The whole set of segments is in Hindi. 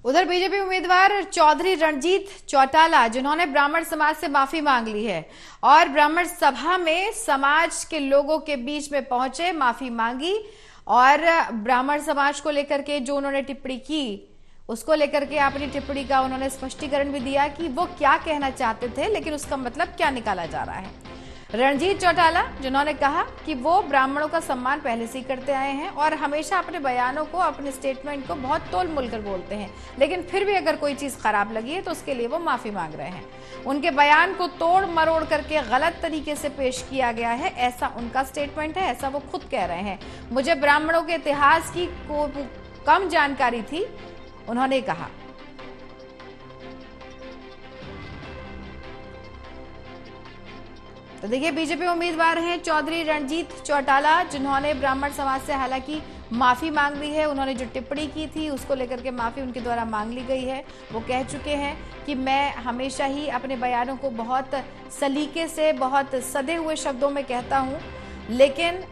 उधर बीजेपी उम्मीदवार चौधरी रणजीत चौटाला, जिन्होंने ब्राह्मण समाज से माफी मांग ली है और ब्राह्मण सभा में समाज के लोगों के बीच में पहुंचे, माफी मांगी और ब्राह्मण समाज को लेकर के जो उन्होंने टिप्पणी की उसको लेकर के अपनी टिप्पणी का उन्होंने स्पष्टीकरण भी दिया कि वो क्या कहना चाहते थे, लेकिन उसका मतलब क्या निकाला जा रहा है। रणजीत चौटाला, जिन्होंने कहा कि वो ब्राह्मणों का सम्मान पहले से ही करते आए हैं और हमेशा अपने बयानों को, अपने स्टेटमेंट को बहुत तोल मोल कर बोलते हैं, लेकिन फिर भी अगर कोई चीज खराब लगी है तो उसके लिए वो माफी मांग रहे हैं। उनके बयान को तोड़ मरोड़ करके गलत तरीके से पेश किया गया है, ऐसा उनका स्टेटमेंट है, ऐसा वो खुद कह रहे हैं। मुझे ब्राह्मणों के इतिहास की कम जानकारी थी, उन्होंने कहा। तो देखिए, बीजेपी उम्मीदवार हैं चौधरी रणजीत चौटाला, जिन्होंने ब्राह्मण समाज से हालांकि माफी मांग ली है। उन्होंने जो टिप्पणी की थी उसको लेकर के माफी उनके द्वारा मांग ली गई है। वो कह चुके हैं कि मैं हमेशा ही अपने बयानों को बहुत सलीके से, बहुत सधे हुए शब्दों में कहता हूं, लेकिन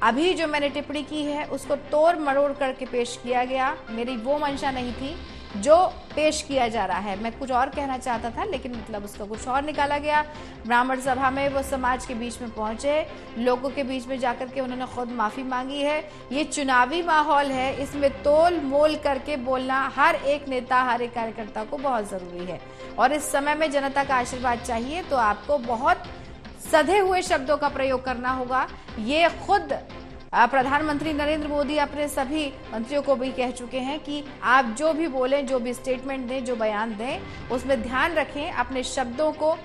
अभी जो मैंने टिप्पणी की है उसको तोड़ मरोड़ करके पेश किया गया। मेरी वो मंशा नहीं थी जो पेश किया जा रहा है। मैं कुछ और कहना चाहता था, लेकिन मतलब उसका कुछ और निकाला गया। ब्राह्मण सभा में वो समाज के बीच में पहुंचे, लोगों के बीच में जाकर के उन्होंने खुद माफी मांगी है। ये चुनावी माहौल है, इसमें तोल मोल करके बोलना हर एक नेता, हर एक कार्यकर्ता को बहुत जरूरी है और इस समय में जनता का आशीर्वाद चाहिए, तो आपको बहुत सधे हुए शब्दों का प्रयोग करना होगा। ये खुद प्रधानमंत्री नरेंद्र मोदी अपने सभी मंत्रियों को भी कह चुके हैं कि आप जो भी बोलें, जो भी स्टेटमेंट दें, जो बयान दें, उसमें ध्यान रखें, अपने शब्दों को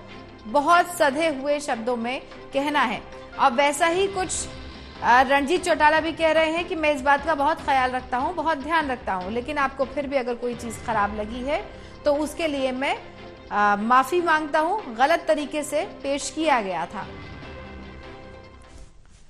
बहुत सधे हुए शब्दों में कहना है। और वैसा ही कुछ रणजीत चौटाला भी कह रहे हैं कि मैं इस बात का बहुत ख्याल रखता हूं, बहुत ध्यान रखता हूं, लेकिन आपको फिर भी अगर कोई चीज खराब लगी है तो उसके लिए मैं माफी मांगता हूं, गलत तरीके से पेश किया गया था।